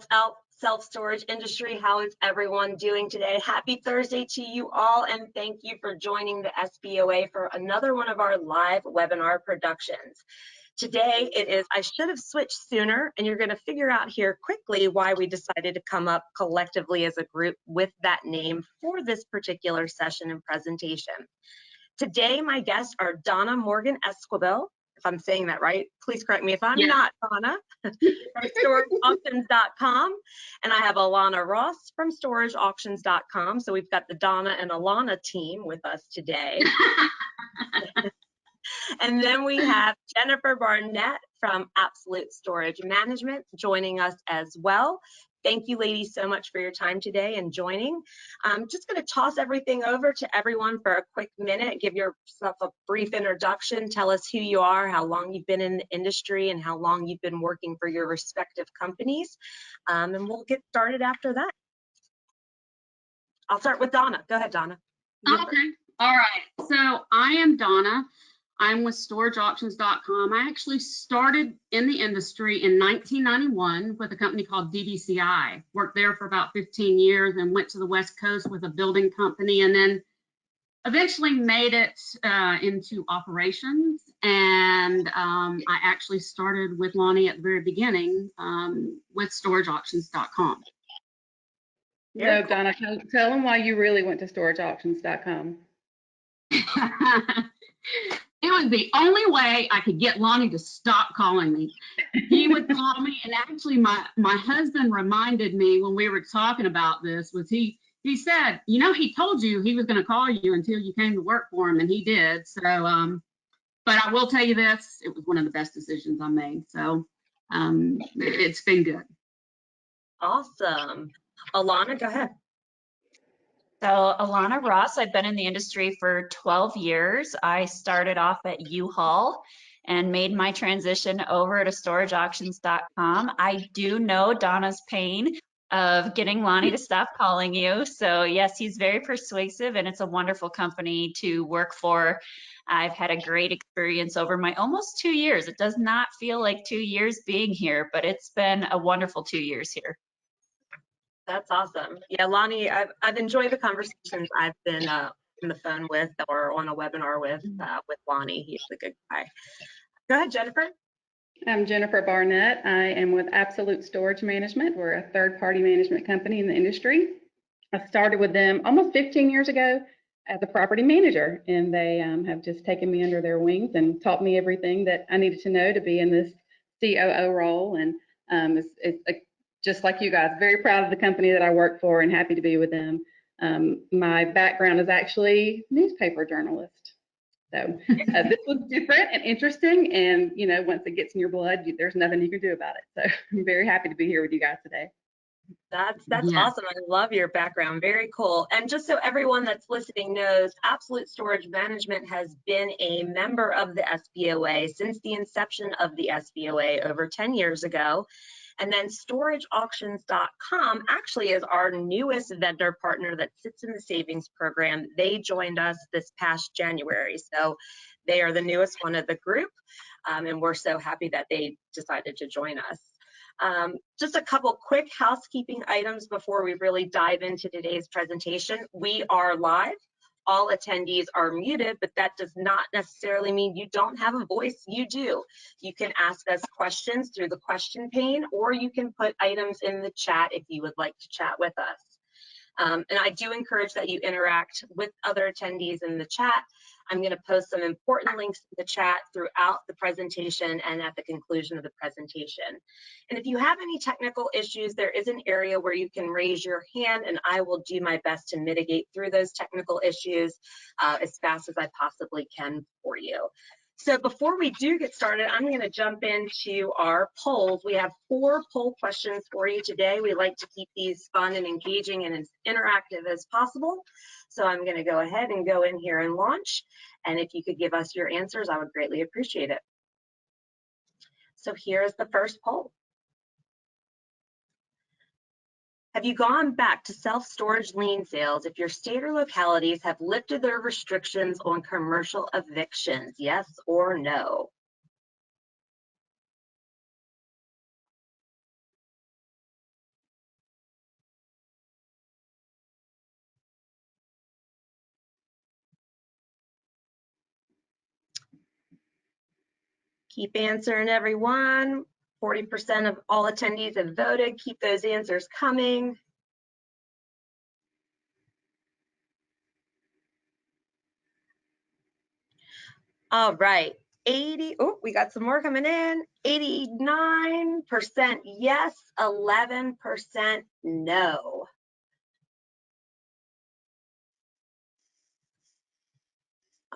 What's up, self-storage industry? How is everyone doing today? Happy Thursday to you all, and thank you for joining the SBOA for another one of our live webinar productions. Today it is, I should have switched sooner, and you're going to figure out here quickly why we decided to come up collectively as a group with that name for this particular session and presentation. Today, my guests are Donna Morgan-Esquibel. If I'm saying that right, please correct me if I'm not, Donna, from storageauctions.com. And I have Alana Ross from storageauctions.com. So we've got the Donna and Alana team with us today. And then we have Jennifer Barnett from Absolute Storage Management joining us as well. Thank you, ladies, so much for your time today and joining. I'm just going to toss everything over to everyone for a quick minute. Give yourself a brief introduction. Tell us who you are, how long you've been in the industry, and how long you've been working for your respective companies. And we'll get started after that. I'll start with Donna. Go ahead, Donna. Okay. All right. So I am Donna. I'm with storageauctions.com. I actually started in the industry in 1991 with a company called DBCI. Worked there for about 15 years and went to the West Coast with a building company, and then eventually made it into operations. And I actually started with Lonnie at the very beginning with storageauctions.com. No, Donna, tell them why you really went to storageauctions.com. It was the only way I could get Lonnie to stop calling me. He would call me, and actually my husband reminded me when we were talking about this, was he said, you know, he told you he was going to call you until you came to work for him, and he did. So, but I will tell you this, it was one of the best decisions I made. So it's been good. Awesome. Alana, go ahead. So Alana Ross, I've been in the industry for 12 years. I started off at U-Haul and made my transition over to storageauctions.com. I do know Donna's pain of getting Lonnie to stop calling you. So yes, he's very persuasive, and it's a wonderful company to work for. I've had a great experience over my almost 2 years. It does not feel like 2 years being here, but it's been a wonderful 2 years here. That's awesome. Yeah, Lonnie, I've enjoyed the conversations I've been on the phone with or on a webinar with Lonnie. He's a good guy. Go ahead, Jennifer. I'm Jennifer Barnett. I am with Absolute Storage Management. We're a third-party management company in the industry. I started with them almost 15 years ago as a property manager, and they have just taken me under their wings and taught me everything that I needed to know to be in this COO role. And it's just like you guys, very proud of the company that I work for and happy to be with them. My background is actually newspaper journalist. So this was different and interesting, and you know, once it gets in your blood, there's nothing you can do about it. So I'm very happy to be here with you guys today. That's awesome. I love your background. Very cool. And just so everyone that's listening knows, Absolute Storage Management has been a member of the SBOA since the inception of the SBOA over 10 years ago. And then storageauctions.com actually is our newest vendor partner that sits in the savings program. They joined us this past January. So they are the newest one of the group. And we're so happy that they decided to join us. Just a couple quick housekeeping items before we really dive into today's presentation. We are live. All attendees are muted, but that does not necessarily mean you don't have a voice. You do. You can ask us questions through the question pane, or you can put items in the chat if you would like to chat with us. And I do encourage that you interact with other attendees in the chat. I'm going to post some important links in the chat throughout the presentation and at the conclusion of the presentation. And if you have any technical issues, there is an area where you can raise your hand, and I will do my best to mitigate through those technical issues as fast as I possibly can for you. So before we do get started, I'm going to jump into our polls. We have 4 poll questions for you today. We like to keep these fun and engaging and as interactive as possible. So I'm going to go ahead and go in here and launch. And if you could give us your answers, I would greatly appreciate it. So here's the first poll. Have you gone back to self-storage lien sales if your state or localities have lifted their restrictions on commercial evictions? Yes or no? Keep answering, everyone. 40% of all attendees have voted. Keep those answers coming. All right, 80, oh, we got some more coming in. 89% yes, 11% no.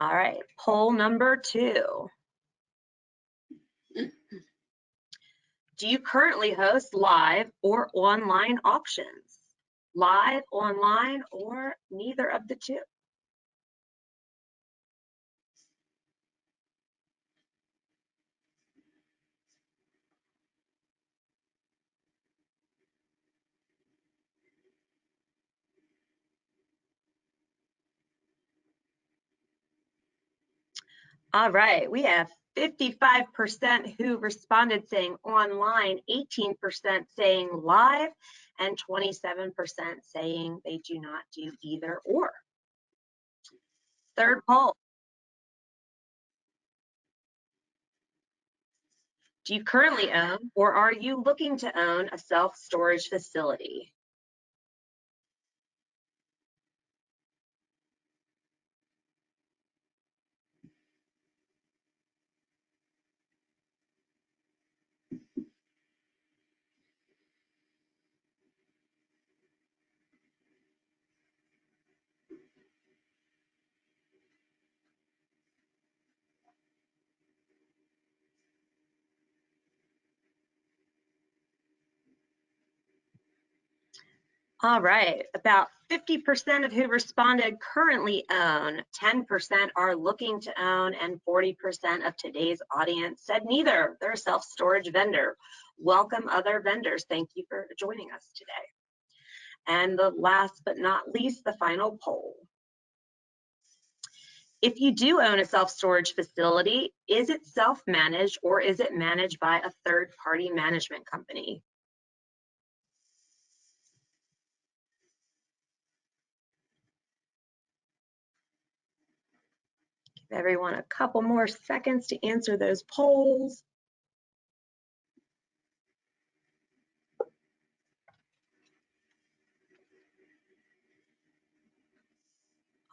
All right, poll number 2. Do you currently host live or online auctions? Live, online, or neither of the two? All right, we have 55% who responded saying online, 18% saying live, and 27% saying they do not do either or. Third poll. Do you currently own or are you looking to own a self-storage facility? All right, about 50% of who responded currently own, 10% are looking to own, and 40% of today's audience said neither. They're a self-storage vendor. Welcome other vendors. Thank you for joining us today. And the last but not least, the final poll. If you do own a self-storage facility, is it self-managed or is it managed by a third-party management company? Give everyone a couple more seconds to answer those polls.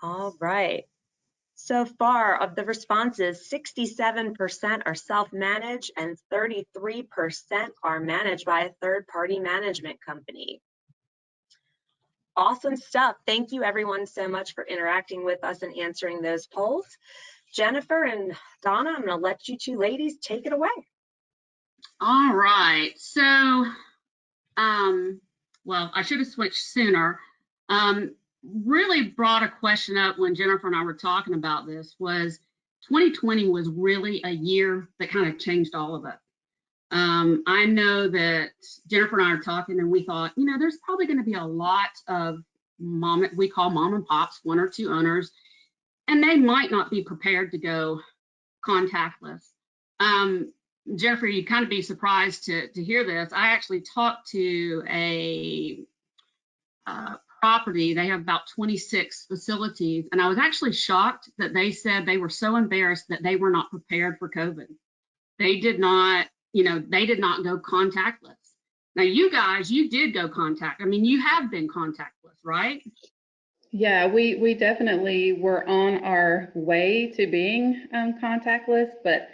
All right. So far of the responses, 67% are self-managed and 33% are managed by a third-party management company. Awesome stuff. Thank you everyone so much for interacting with us and answering those polls. Jennifer and Donna, I'm gonna let you two ladies take it away. All right, so, well, I should have switched sooner. Really brought a question up when Jennifer and I were talking about this was 2020 was really a year that kind of changed all of it. I know that Jennifer and I are talking and we thought, you know, there's probably going to be a lot of we call mom and pops, 1 or 2 owners, and they might not be prepared to go contactless. Jennifer, you'd kind of be surprised to hear this. I actually talked to a property. They have about 26 facilities, and I was actually shocked that they said they were so embarrassed that they were not prepared for COVID. They did not, you know, they did not go contactless. Now, you guys, you did go contact. I mean, you have been contactless, right? Yeah, we definitely were on our way to being contactless, but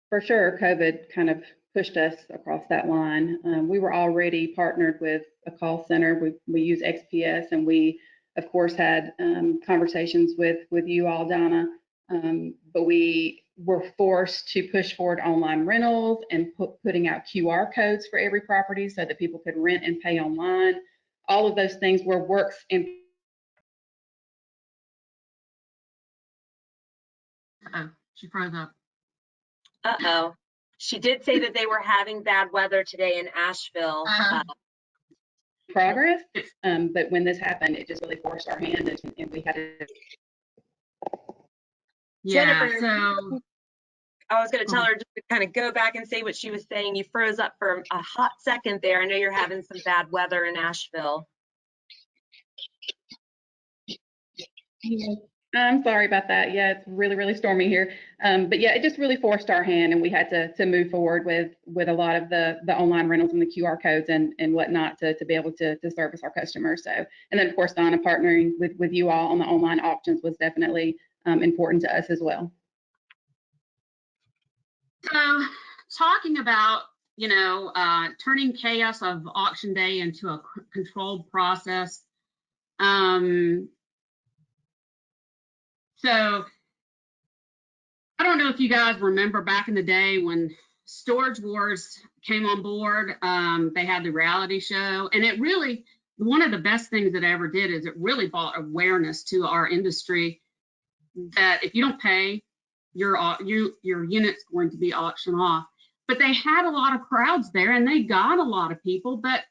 for sure, COVID kind of pushed us across that line. We were already partnered with a call center. We use XPS, and we, of course, had conversations with you all, Donna, but we were forced to push forward online rentals and putting out QR codes for every property so that people could rent and pay online. All of those things were works in. Uh-oh, she froze up. Uh-oh. She did say that they were having bad weather today in Asheville. Progress, but when this happened, it just really forced our hand, and we had to. Yeah, Jennifer, so I was going to tell her just to kind of go back and say what she was saying. You froze up for a hot second there. I know you're having some bad weather in Asheville. I'm sorry about that. Yeah, it's really, really stormy here. But yeah, it just really forced our hand, and we had to move forward with a lot of the online rentals and the QR codes and whatnot to be able to service our customers. So, and then of course, Donna, partnering with you all on the online auctions was definitely important to us as well. So, talking about, you know, turning chaos of auction day into a controlled process. So I don't know if you guys remember back in the day when Storage Wars came on board. They had the reality show, and it really, one of the best things that it ever did is it really brought awareness to our industry that if you don't pay, your unit's going to be auctioned off. But they had a lot of crowds there, and they got a lot of people, but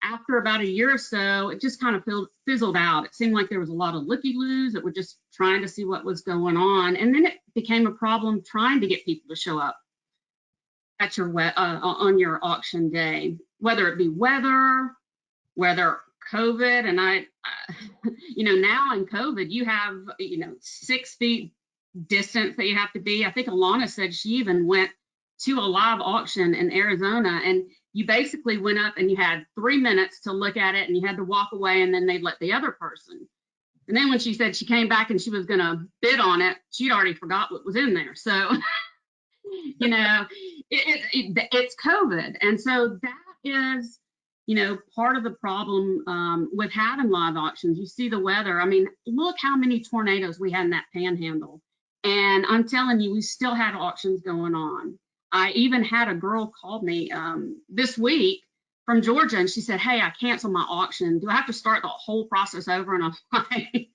after about a year or so, it just kind of fizzled out. It seemed like there was a lot of looky-loos that were just trying to see what was going on. And then it became a problem trying to get people to show up at your on your auction day, whether it be weather, whether COVID. And you know, now in COVID, you have, you know, 6 feet distance that you have to be. I think Alana said she even went to a live auction in Arizona, and you basically went up and you had 3 minutes to look at it, and you had to walk away, and then they'd let the other person. And then when she said she came back and she was going to bid on it, she'd already forgot what was in there. So, you know, it's COVID. And so that is, you know, part of the problem with having live auctions. You see the weather. I mean, look how many tornadoes we had in that panhandle. And I'm telling you, we still had auctions going on. I even had a girl call me this week from Georgia, and she said, "Hey, I canceled my auction. Do I have to start the whole process over?" And I'm like,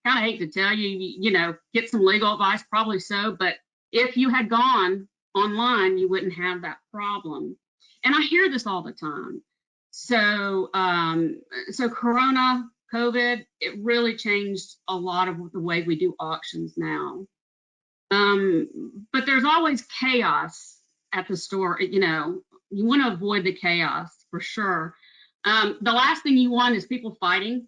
kind of hate to tell you, you know, get some legal advice, probably so. But if you had gone online, you wouldn't have that problem. And I hear this all the time. So, so Corona, COVID, it really changed a lot of the way we do auctions now. But there's always chaos at the store. You know, you want to avoid the chaos for sure. The last thing you want is people fighting,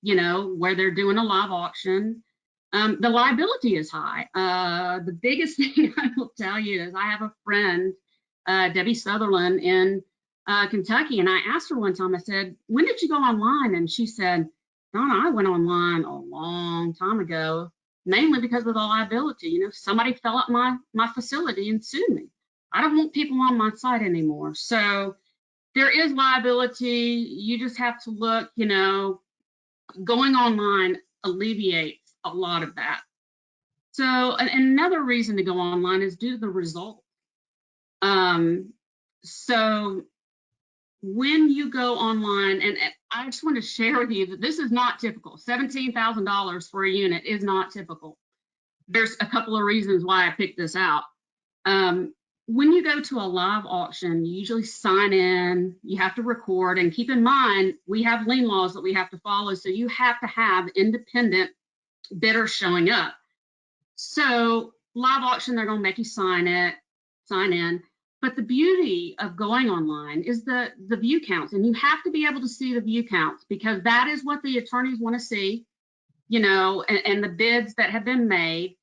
you know, where they're doing a live auction. The liability is high. The biggest thing I will tell you is I have a friend, Debbie Sutherland in Kentucky, and I asked her one time, I said, "When did you go online?" And she said, "Donna, I went online a long time ago, mainly because of the liability. You know, somebody fell up my facility and sued me. I don't want people on my site anymore." So there is liability. You just have to look, you know, going online alleviates a lot of that. So another reason to go online is due to the result. So when you go online, and I just want to share with you that this is not typical. $17,000 for a unit is not typical. There's a couple of reasons why I picked this out. When you go to a live auction, you usually sign in, you have to record, and keep in mind, we have lien laws that we have to follow, so you have to have independent bidders showing up. So live auction, they're gonna make you sign in. But the beauty of going online is the view counts, and you have to be able to see the view counts because that is what the attorneys want to see, you know, and the bids that have been made.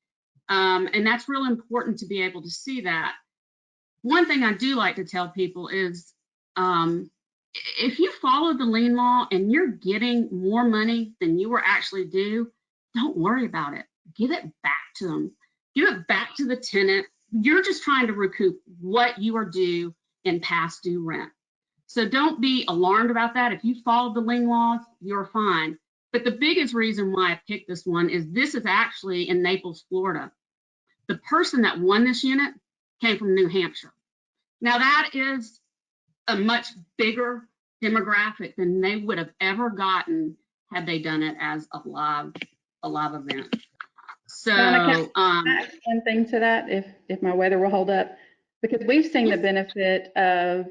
And that's real important to be able to see that. One thing I do like to tell people is if you follow the lien law and you're getting more money than you were actually due, don't worry about it. Give it back to them. Give it back to the tenant. You're just trying to recoup what you are due in past due rent. So don't be alarmed about that. If you followed the lien laws, you're fine. But the biggest reason why I picked this one is this is actually in Naples, Florida. The person that won this unit came from New Hampshire. Now that is a much bigger demographic than they would have ever gotten had they done it as a live event. So Donna, can I add one thing to that, if my weather will hold up, because we've seen the benefit of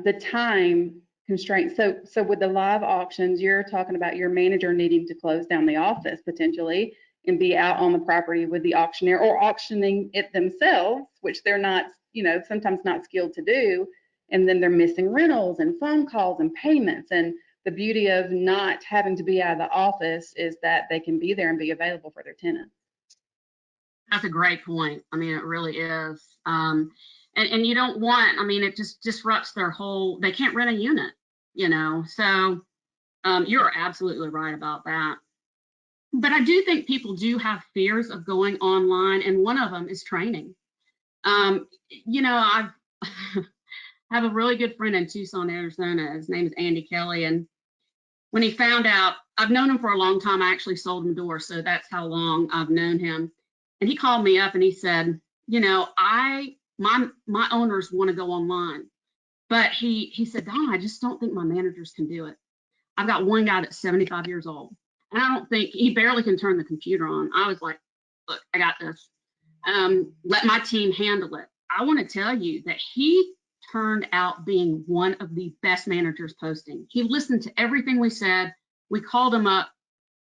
the time constraints. So with the live auctions, you're talking about your manager needing to close down the office potentially and be out on the property with the auctioneer or auctioning it themselves, which they're not, you know, sometimes not skilled to do. And then they're missing rentals and phone calls and payments. And the beauty of not having to be out of the office is that they can be there and be available for their tenants. That's a great point. I mean, it really is. And you don't want, I mean, it just disrupts their whole, they can't rent a unit, you know, so you're absolutely right about that. But I do think people do have fears of going online, and one of them is training. You know, I have a really good friend in Tucson, Arizona. His name is Andy Kelly, and when he found out, I've known him for a long time. I actually sold him doors, so that's how long I've known him. And he called me up and he said, you know, my owners want to go online, but he said, Donna, I just don't think my managers can do it. I've got one guy that's 75 years old, and I don't think he barely can turn the computer on. I was like, look, I got this. Let my team handle it. I want to tell you that he turned out being one of the best managers posting. He listened to everything we said. We called him up.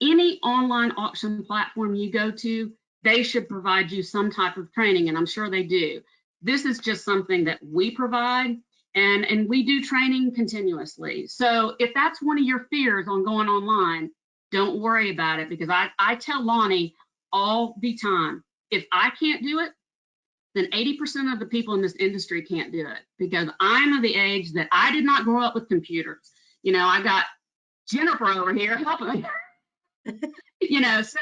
Any online auction platform you go to, they should provide you some type of training, and I'm sure they do. This is just something that we provide, and we do training continuously. So if that's one of your fears on going online, don't worry about it, because I tell Lonnie all the time, if I can't do it, then 80% of the people in this industry can't do it, because I'm of the age that I did not grow up with computers. You know, I got Jennifer over here helping me. You know, so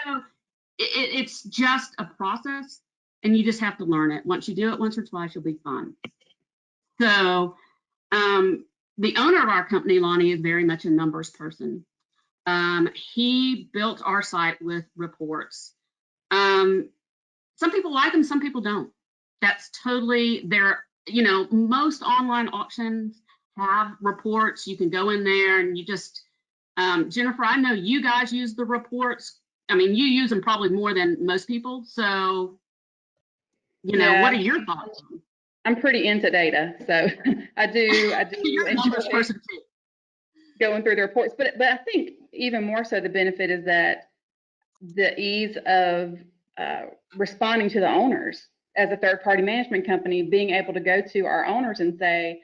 it's just a process, and you just have to learn it. Once you do it once or twice, you'll be fine. So the owner of our company, Lonnie, is very much a numbers person. He built our site with reports. Some people like them, some people don't. That's totally their, you know, most online auctions have reports. You can go in there and you just, Jennifer, I know you guys use the reports. I mean, you use them probably more than most people. So, you know, what are your thoughts? I'm pretty into data, so I do You're a numbers person too. Going through the reports, but I think even more so the benefit is that the ease of responding to the owners as a third-party management company, being able to go to our owners and say,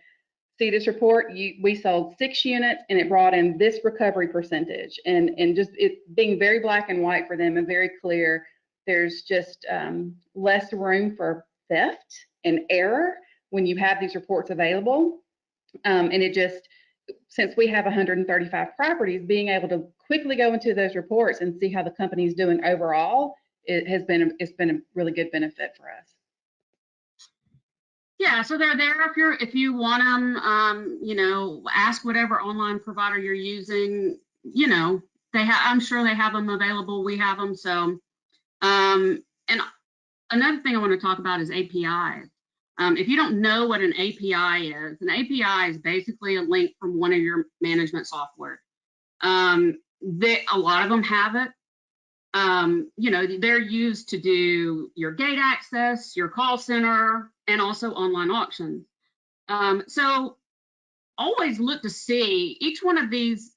see this report, we sold 6 units and it brought in this recovery percentage, and just it being very black and white for them and very clear. There's just less room for theft and error when you have these reports available. And it just, since we have 135 properties, being able to quickly go into those reports and see how the company is doing overall, it's been a really good benefit for us. Yeah, so they're there if you want them. You know, ask whatever online provider you're using. You know, I'm sure they have them available. We have them. So, and another thing I want to talk about is APIs. If you don't know what an API is basically a link from one of your management software. A lot of them have it. You know, they're used to do your gate access, your call center, and also online auctions. So always look to see, each one of these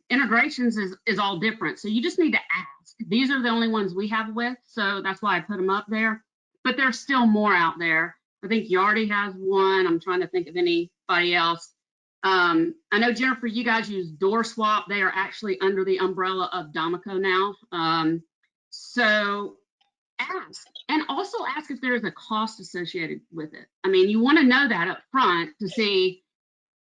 integrations is all different. So you just need to ask. These are the only ones we have with, so that's why I put them up there. But there's still more out there. I think Yardi has one. I'm trying to think of anybody else. I know, Jennifer, you guys use Door Swap. They are actually under the umbrella of Domico now. So ask, and also ask if there is a cost associated with it. I mean, you want to know that up front to see,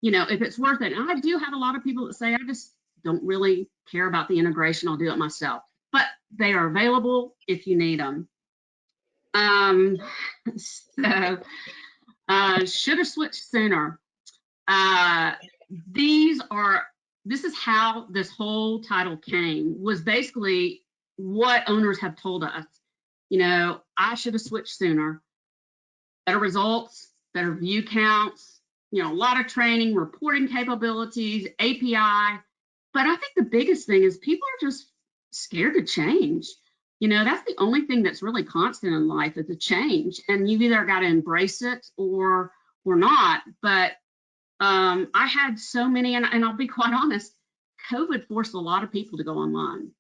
you know, if it's worth it. And I do have a lot of people that say, I just don't really care about the integration. I'll do it myself. But they are available if you need them. So should have switched sooner. This is how this whole title came, was basically what owners have told us. You know, I should have switched sooner. Better results, better view counts, you know, a lot of training, reporting capabilities, API. But I think the biggest thing is people are just scared to change. You know, that's the only thing that's really constant in life is a change. And you've either got to embrace it or not. But I had so many, and I'll be quite honest, COVID forced a lot of people to go online.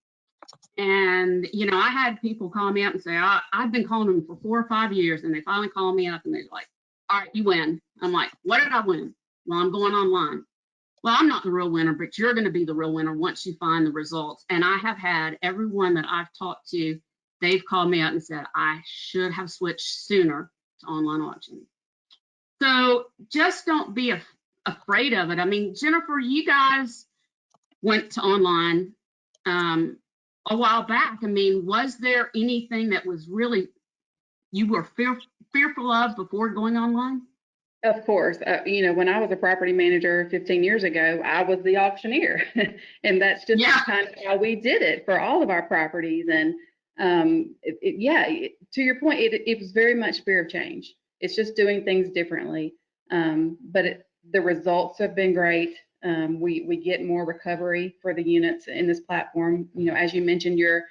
And, you know, I had people call me up and say, I've been calling them for 4 or 5 years, and they finally call me up and they're like, all right, you win. I'm like, what did I win? Well, I'm going online. Well, I'm not the real winner, but you're going to be the real winner once you find the results. And I have had everyone that I've talked to they've called me up and said, I should have switched sooner to online auction. So just don't be afraid of it. I mean, Jennifer, you guys went to online a while back. I mean, was there anything that was really you were fearful of before going online? Of course, you know, when I was a property manager 15 years ago, I was the auctioneer, and that's just kind of how we did it for all of our properties. And to your point, it was very much fear of change. It's just doing things differently, but the results have been great. We get more recovery for the units in this platform. You know, as you mentioned, your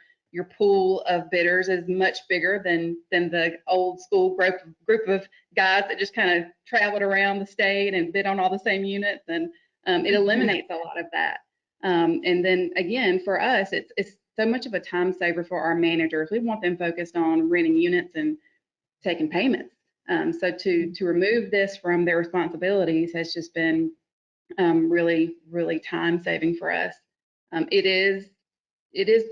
pool of bidders is much bigger than the old school group of guys that just kind of traveled around the state and bid on all the same units, and it eliminates a lot of that. And then again, for us, it's so much of a time saver for our managers. We want them focused on renting units and taking payments. So to remove this from their responsibilities has just been really, really time saving for us. It is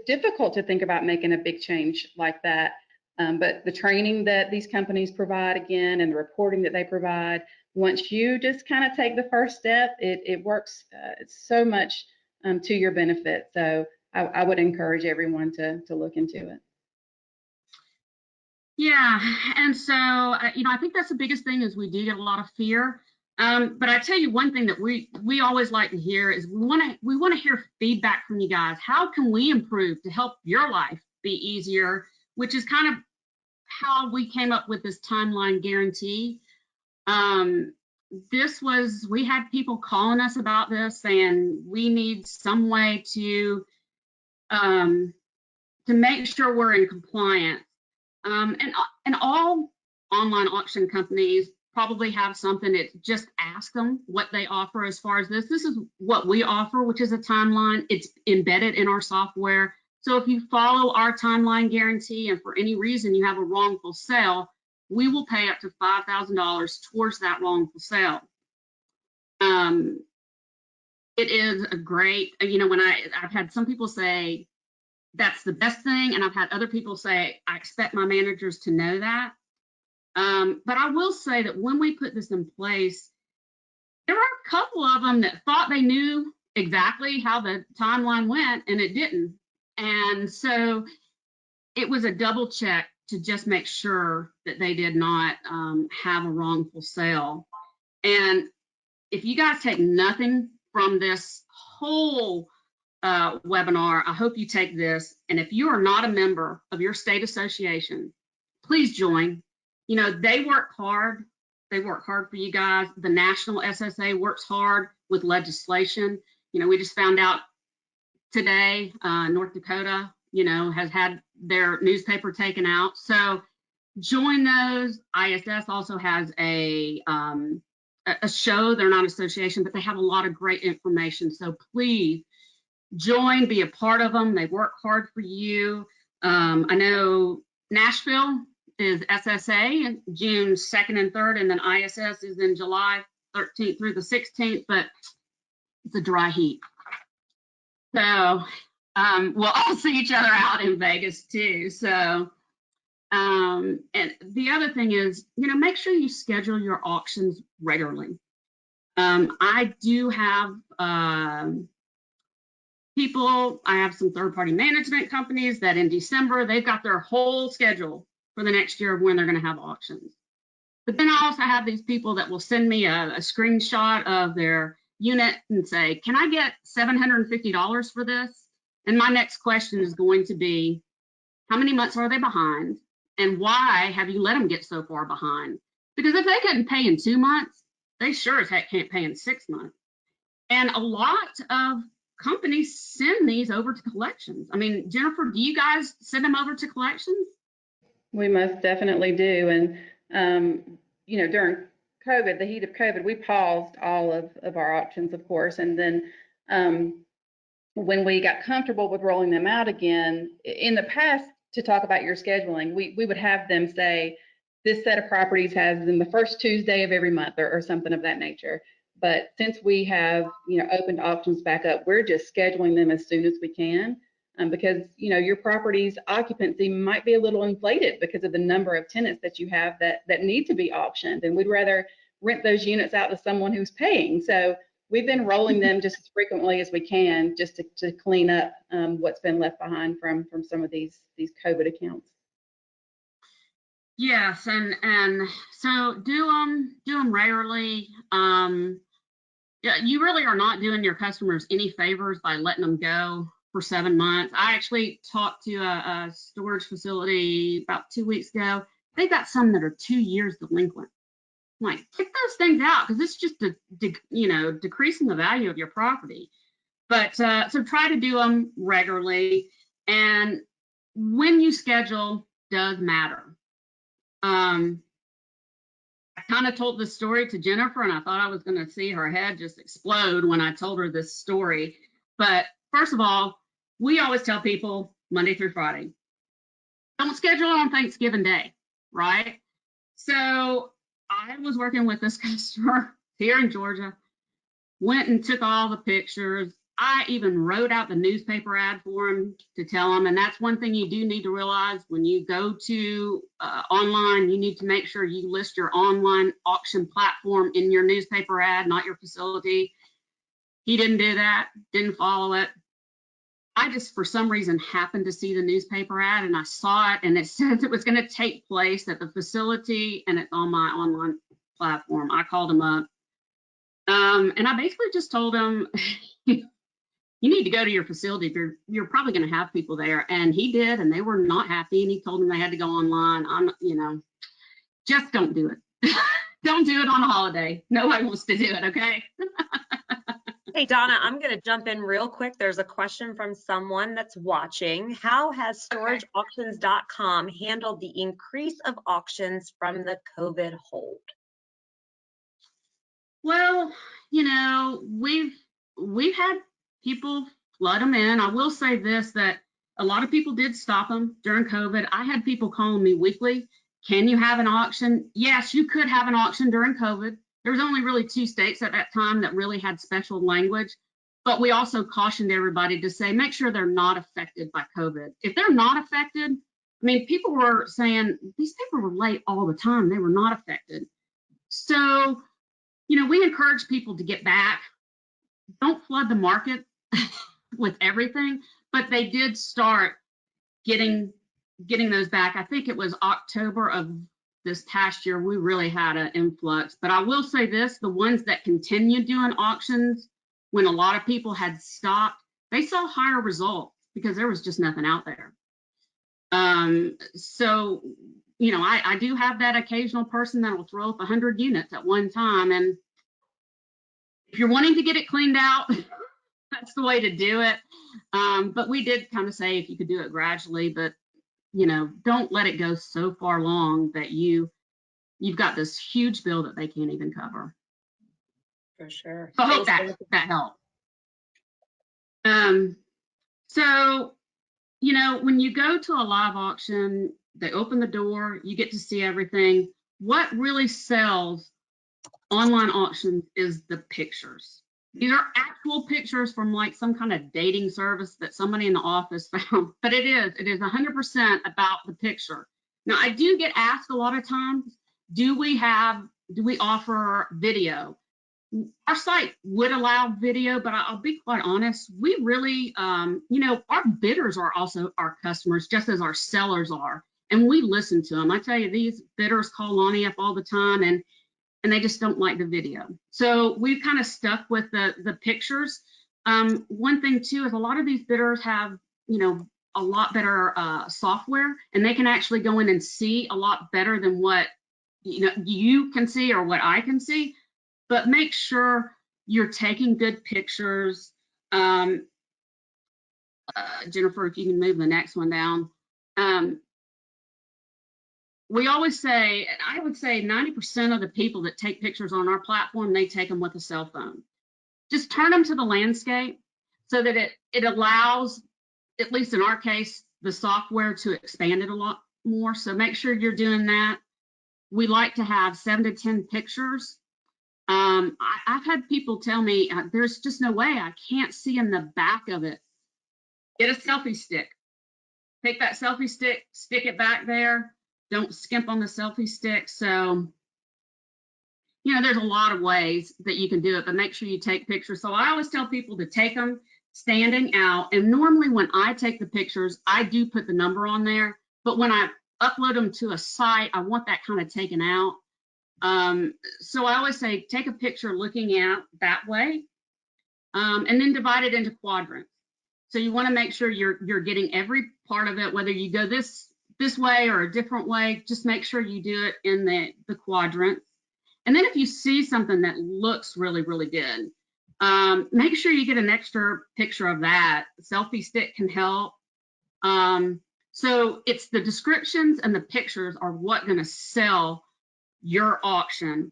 difficult to think about making a big change like that. But the training that these companies provide, again, and the reporting that they provide, once you just kind of take the first step, it works so much to your benefit. So I would encourage everyone to look into it. Yeah, and so, you know, I think that's the biggest thing is we do get a lot of fear. But I tell you one thing that we always like to hear is we want to hear feedback from you guys. How can we improve to help your life be easier? Which is kind of how we came up with this timeline guarantee. We had people calling us about this saying we need some way to make sure we're in compliance. And all online auction companies probably have something that just ask them what they offer as far as this. This is what we offer, which is a timeline. It's embedded in our software. So if you follow our timeline guarantee and for any reason you have a wrongful sale, we will pay up to $5,000 towards that wrongful sale. It is a great, you know, when I've had some people say that's the best thing, and I've had other people say I expect my managers to know that. But I will say that when we put this in place, there were a couple of them that thought they knew exactly how the timeline went, and it didn't. And so it was a double check to just make sure that they did not have a wrongful sale. And if you guys take nothing from this whole webinar, I hope you take this. And if you are not a member of your state association, please join. You know, they work hard. They work hard for you guys. The national SSA works hard with legislation. You know, we just found out today, North Dakota, you know, has had their newspaper taken out. So join those. ISS also has a show. They're not an association, but they have a lot of great information. So please join, be a part of them. They work hard for you. I know Nashville is SSA, June 2nd and 3rd, and then ISS is in July 13th through the 16th, but it's a dry heat. So we'll all see each other out in Vegas too. So, and the other thing is, you know, make sure you schedule your auctions regularly. I do have people, I have some third-party management companies that in December, they've got their whole schedule for the next year of when they're going to have auctions. But then I also have these people that will send me a screenshot of their unit and say, can I get $750 for this? And my next question is going to be, how many months are they behind? And why have you let them get so far behind? Because if they couldn't pay in 2 months, they sure as heck can't pay in 6 months. And a lot of companies send these over to collections. I mean, Jennifer, do you guys send them over to collections? We most definitely do. And, you know, during COVID, the heat of COVID, we paused all of our auctions, of course. And then when we got comfortable with rolling them out again, in the past, to talk about your scheduling, we would have them say, this set of properties has in the first Tuesday of every month or something of that nature. But since we have, you know, opened auctions back up, we're just scheduling them as soon as we can. because your property's occupancy might be a little inflated because of the number of tenants that you have that need to be auctioned, and we'd rather rent those units out to someone who's paying. So we've been rolling them just as frequently as we can, just to clean up what's been left behind from some of these COVID accounts. Yes, and so do them regularly. Yeah, you really are not doing your customers any favors by letting them go for 7 months. I actually talked to a storage facility about 2 weeks ago. They've got some that are 2 years delinquent. I'm like, kick those things out, because it's just decreasing the value of your property. But so try to do them regularly, and when you schedule does matter. I kind of told this story to Jennifer, and I thought I was going to see her head just explode when I told her this story. But first of all, we always tell people Monday through Friday, don't schedule on Thanksgiving Day, right? So I was working with this customer here in Georgia, went and took all the pictures. I even wrote out the newspaper ad for him to tell him. And that's one thing you do need to realize when you go to online, you need to make sure you list your online auction platform in your newspaper ad, not your facility. He didn't do that, didn't follow it. I just, for some reason, happened to see the newspaper ad, and I saw it, and it said it was going to take place at the facility, and it's on my online platform. I called him up, and I basically just told him, you need to go to your facility. You're probably going to have people there. And he did, and they were not happy. And he told them they had to go online. Just don't do it. Don't do it on a holiday. Nobody wants to do it, okay? Hey, Donna, I'm going to jump in real quick. There's a question from someone that's watching. How has storageauctions.com handled the increase of auctions from the COVID hold? Well, we've had people flood them in. I will say this, that a lot of people did stop them during COVID. I had people calling me weekly. Can you have an auction? Yes, you could have an auction during COVID. There was only really 2 states at that time that really had special language. But we also cautioned everybody to say, make sure they're not affected by COVID. If they're not affected, I mean, people were saying these people were late all the time. They were not affected. So, we encourage people to get back. Don't flood the market with everything, but they did start getting those back. I think it was October of this past year, we really had an influx. But I will say this, the ones that continued doing auctions when a lot of people had stopped, they saw higher results because there was just nothing out there. So, I do have that occasional person that will throw up 100 units at one time. And if you're wanting to get it cleaned out, that's the way to do it. But we did kind of say if you could do it gradually, but don't let it go so far long that you've got this huge bill that they can't even cover. For sure. So I hope that helped. So, when you go to a live auction, they open the door, you get to see everything. What really sells online auctions is the pictures. These are actual pictures from like some kind of dating service that somebody in the office found, but it is 100% about the picture. Now, I do get asked a lot of times, do we offer video? Our site would allow video, but I'll be quite honest, we really, our bidders are also our customers, just as our sellers are, and we listen to them. I tell you, these bidders call Lonnie up all the time, and they just don't like the video. So we've kind of stuck with the pictures. One thing too is a lot of these bidders have, a lot better software, and they can actually go in and see a lot better than what you can see or what I can see. But make sure you're taking good pictures. Jennifer, if you can move the next one down. We always say, and I would say 90% of the people that take pictures on our platform, they take them with a cell phone. Just turn them to the landscape so that it allows, at least in our case, the software to expand it a lot more. So make sure you're doing that. We like to have 7 to 10 pictures. I've had people tell me, there's just no way, I can't see in the back of it. Get a selfie stick. Take that selfie stick, stick it back there. Don't skimp on the selfie stick. So, you know, there's a lot of ways that you can do it, but make sure you take pictures. So I always tell people to take them standing out. And normally when I take the pictures, I do put the number on there. But when I upload them to a site, I want that kind of taken out. So I always say, take a picture looking out that way, and then divide it into quadrants. So you want to make sure you're getting every part of it, whether you go this way or a different way, just make sure you do it in the quadrants. And then if you see something that looks really, really good, make sure you get an extra picture of that. Selfie stick can help. So it's the descriptions and the pictures are what going to sell your auction.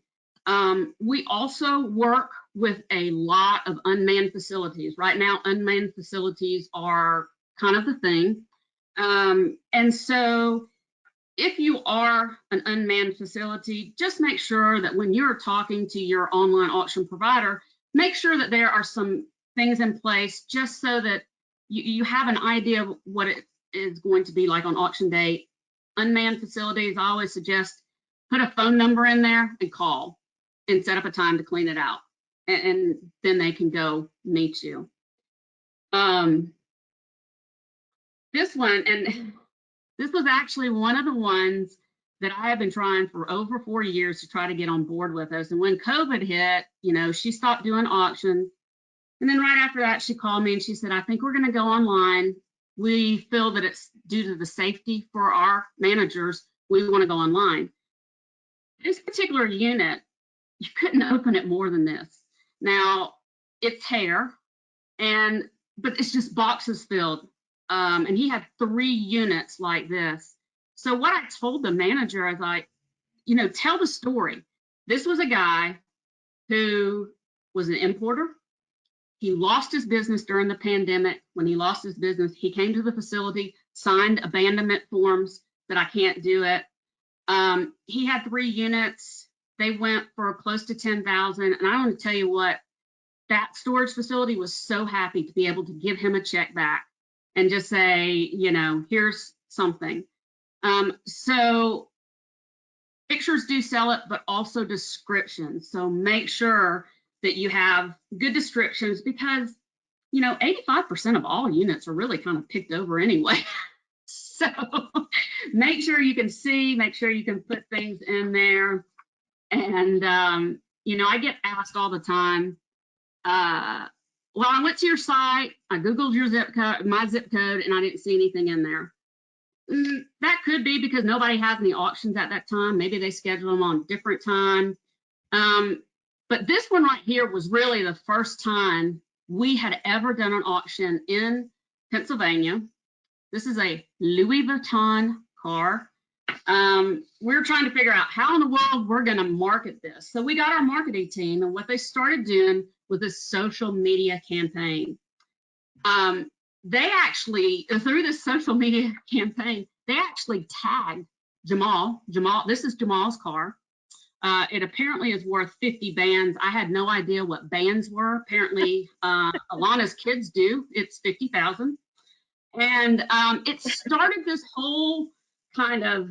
We also work with a lot of unmanned facilities. Right now, unmanned facilities are kind of the thing. And so if you are an unmanned facility, just make sure that when you're talking to your online auction provider, make sure that there are some things in place just so that you have an idea of what it is going to be like on auction day. Unmanned facilities, I always suggest put a phone number in there and call and set up a time to clean it out. And then they can go meet you. This one, and this was actually one of the ones that I have been trying for over 4 years to try to get on board with us. And when COVID hit, you know, she stopped doing auctions. And then right after that, she called me and she said, I think we're going to go online. We feel that it's due to the safety for our managers. We want to go online. This particular unit, you couldn't open it more than this. Now, it's hair, but it's just boxes filled. And he had 3 units like this. So what I told the manager, I was like, you know, tell the story. This was a guy who was an importer. He lost his business during the pandemic. When he lost his business, he came to the facility, signed abandonment forms that I can't do it. He had 3 units. They went for close to 10,000. And I want to tell you what, that storage facility was so happy to be able to give him a check back and just say, you know, here's something. So pictures do sell it, but also descriptions. So make sure that you have good descriptions because, you know, 85% of all units are really kind of picked over anyway. So make sure you can see, make sure you can put things in there. And, you know, I get asked all the time, well, I went to your site, I Googled your zip code, my zip code, and I didn't see anything in there. That could be because nobody has any auctions at that time. Maybe they schedule them on a different time. But this one right here was really the first time we had ever done an auction in Pennsylvania. This is a Louis Vuitton car. We're trying to figure out how in the world we're going to market this. So we got our marketing team, and what they started doing was this social media campaign. They actually, through this social media campaign, they actually tagged Jamal. This is Jamal's car. It apparently is worth 50 bands. I had no idea what bands were. Apparently, Alana's kids do. It's 50,000. And it started this whole kind of,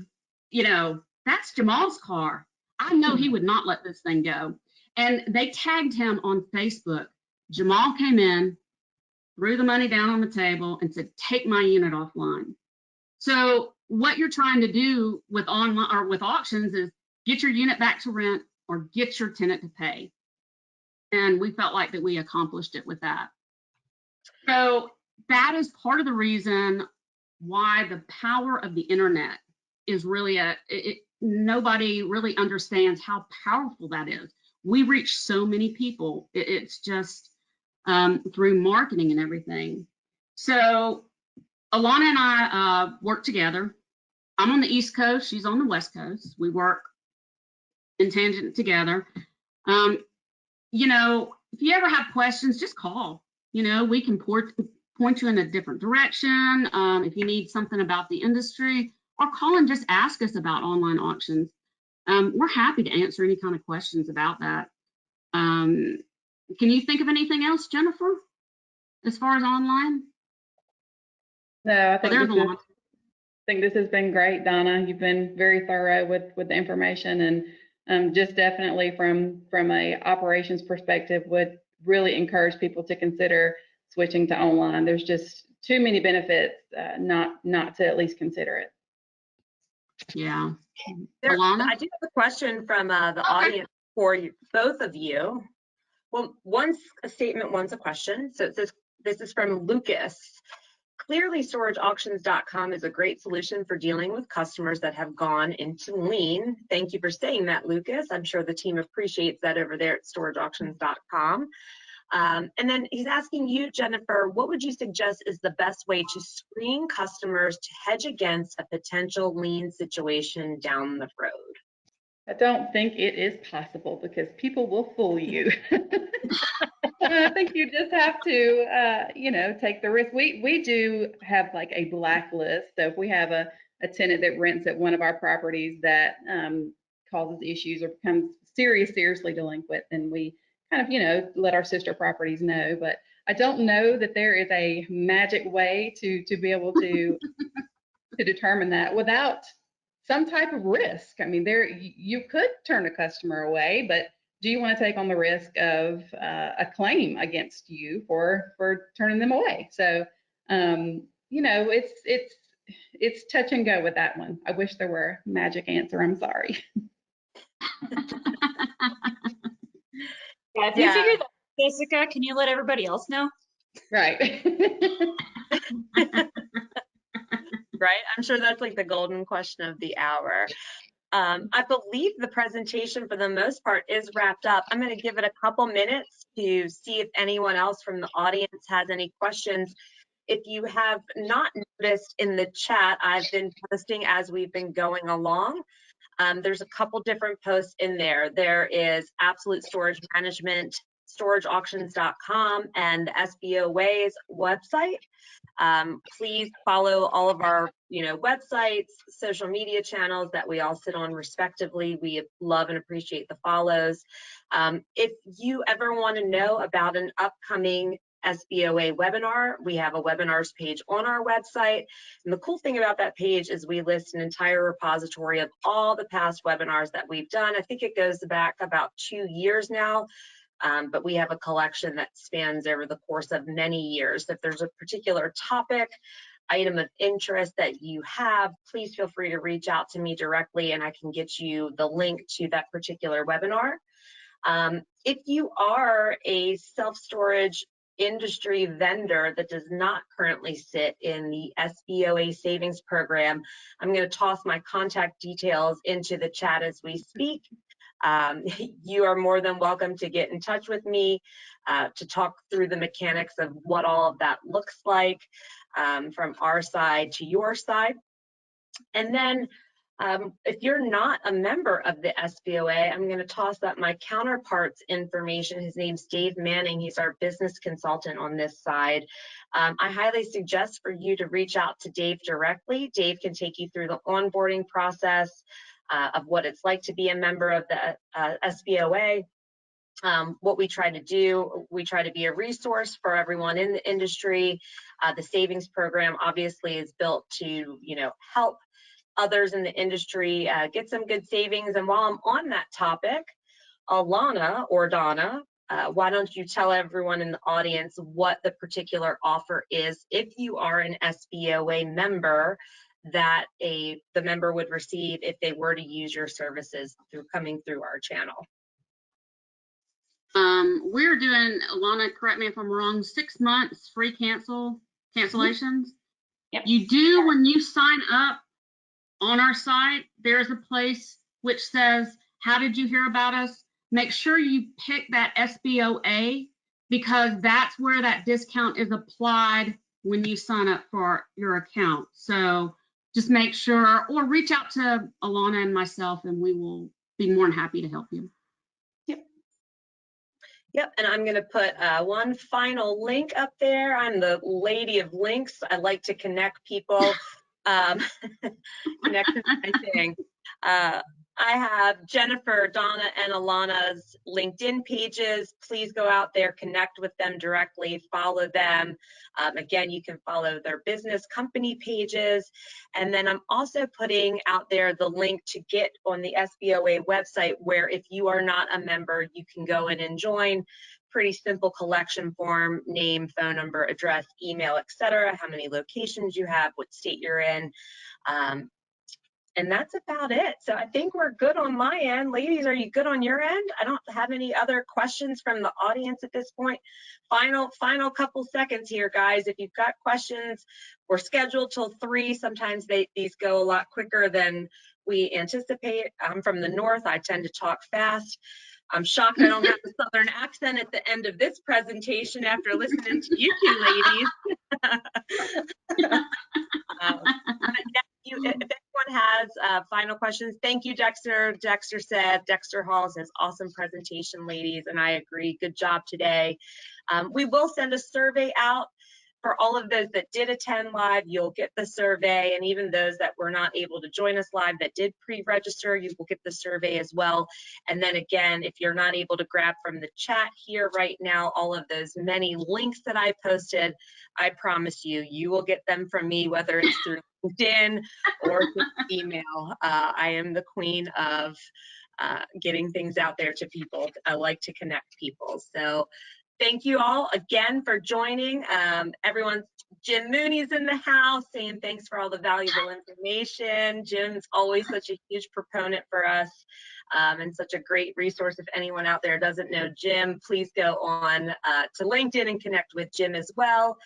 you know, that's Jamal's car. I know he would not let this thing go. And they tagged him on Facebook. Jamal came in, threw the money down on the table and said, take my unit offline. So what you're trying to do with online or with auctions is get your unit back to rent or get your tenant to pay. And we felt like that we accomplished it with that. So that is part of the reason why the power of the internet is really nobody really understands how powerful that is. We reach so many people. It's just through marketing and everything. So Alana and I work together. I'm on the East Coast, she's on the West Coast. We work in tangent together. You know, if you ever have questions, just call. You know, we can point you in a different direction. If you need something about the industry, or call and just ask us about online auctions. We're happy to answer any kind of questions about that. Can you think of anything else, Jennifer, as far as online? No, I So think there's this is Alana. think this has been great, Donna. You've been very thorough with the information, and just definitely from a operations perspective, would really encourage people to consider switching to online. There's just too many benefits not to at least consider it. Yeah. I Alana? do have a question from the audience for you, both of you. Well, one's a statement, one's a question. So it says, this is from Lucas. Clearly, storageauctions.com is a great solution for dealing with customers that have gone into lien. Thank you for saying that, Lucas. I'm sure the team appreciates that over there at storageauctions.com. And then he's asking you, Jennifer, what would you suggest is the best way to screen customers to hedge against a potential lien situation down the road? I don't think it is possible because people will fool you. I think you just have to, take the risk. We do have like a blacklist. So if we have a tenant that rents at one of our properties that causes issues or becomes seriously delinquent, then we kind of, let our sister properties know. But I don't know that there is a magic way to be able to determine that without some type of risk. I mean, you could turn a customer away, but do you want to take on the risk of a claim against you for turning them away? So, it's touch and go with that one. I wish there were a magic answer. I'm sorry. Yeah, if you figure that, Jessica, can you let everybody else know? Right. Right? I'm sure that's like the golden question of the hour. I believe the presentation for the most part is wrapped up. I'm going to give it a couple minutes to see if anyone else from the audience has any questions. If you have not noticed in the chat, I've been posting as we've been going along. There's a couple different posts in there. There is Absolute Storage Management, storageauctions.com, and the SBOA's website. Please follow all of our, websites, social media channels that we all sit on respectively. We love and appreciate the follows. If you ever want to know about an upcoming SBOA webinar, we have a webinars page on our website. And the cool thing about that page is we list an entire repository of all the past webinars that we've done. I think it goes back about 2 years now. But we have a collection that spans over the course of many years. If there's a particular topic, item of interest that you have, please feel free to reach out to me directly and I can get you the link to that particular webinar. If you are a self-storage industry vendor that does not currently sit in the SBOA savings program, I'm going to toss my contact details into the chat as we speak. You are more than welcome to get in touch with me to talk through the mechanics of what all of that looks like from our side to your side. And then if you're not a member of the SBOA, I'm going to toss up my counterpart's information. His name's Dave Manning. He's our business consultant on this side. I highly suggest for you to reach out to Dave directly. Dave can take you through the onboarding process of what it's like to be a member of the SBOA. What we try to do, we try to be a resource for everyone in the industry. The savings program obviously is built to, help others in the industry get some good savings. And while I'm on that topic, Alana or Donna, why don't you tell everyone in the audience what the particular offer is if you are an SBOA member that the member would receive if they were to use your services coming through our channel. We're doing, Alana, correct me if I'm wrong, 6 months free cancellations. Yep. You do, when you sign up on our site, there's a place which says, how did you hear about us? Make sure you pick that SBOA because that's where that discount is applied when you sign up for your account. So just make sure, or reach out to Alana and myself and we will be more than happy to help you. Yep, and I'm going to put one final link up there. I'm the lady of links. I like to connect people. Connect is my thing. I have Jennifer, Donna, and Alana's LinkedIn pages. Please go out there, connect with them directly, follow them. Again, you can follow their business company pages. And then I'm also putting out there the link to get on the SBOA website, where if you are not a member, you can go in and join. Pretty simple collection form: name, phone number, address, email, etc., how many locations you have, what state you're in. And that's about it. So I think we're good on my end. Ladies, are you good on your end? I don't have any other questions from the audience at this point. Final couple seconds here, guys. If you've got questions, we're scheduled till 3. Sometimes these go a lot quicker than we anticipate. I'm from the north. I tend to talk fast. I'm shocked I don't have a southern accent at the end of this presentation after listening to you two ladies. If anyone has final questions, thank you, Dexter. Dexter Hall says, awesome presentation, ladies, and I agree. Good job today. We will send a survey out for all of those that did attend live. You'll get the survey, and even those that were not able to join us live that did pre-register, you will get the survey as well. And then again, if you're not able to grab from the chat here right now all of those many links that I posted, I promise you, you will get them from me, whether it's through LinkedIn or through email. I am the queen of getting things out there to people. I like to connect people. So thank you all again for joining. Everyone, Jim Mooney's in the house saying thanks for all the valuable information. Jim's always such a huge proponent for us, and such a great resource. If anyone out there doesn't know Jim, please go on to LinkedIn and connect with Jim as well.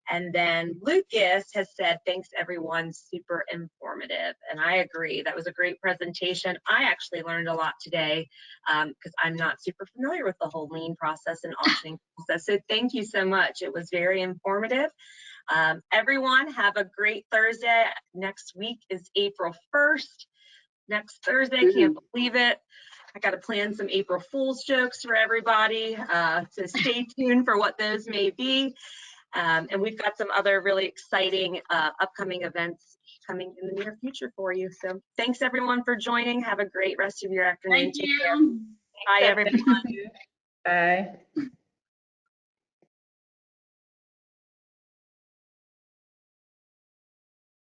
And then Lucas has said, thanks everyone, super informative. And I agree, that was a great presentation. I actually learned a lot today because I'm not super familiar with the whole lien process and auctioning process. So thank you so much. It was very informative. Everyone have a great Thursday. Next week is April 1st. Next Thursday, can't believe it. I got to plan some April Fool's jokes for everybody. So stay tuned for what those may be. And we've got some other really exciting upcoming events coming in the near future for you. So thanks everyone for joining. Have a great rest of your afternoon. Thank you. Bye everyone. Bye.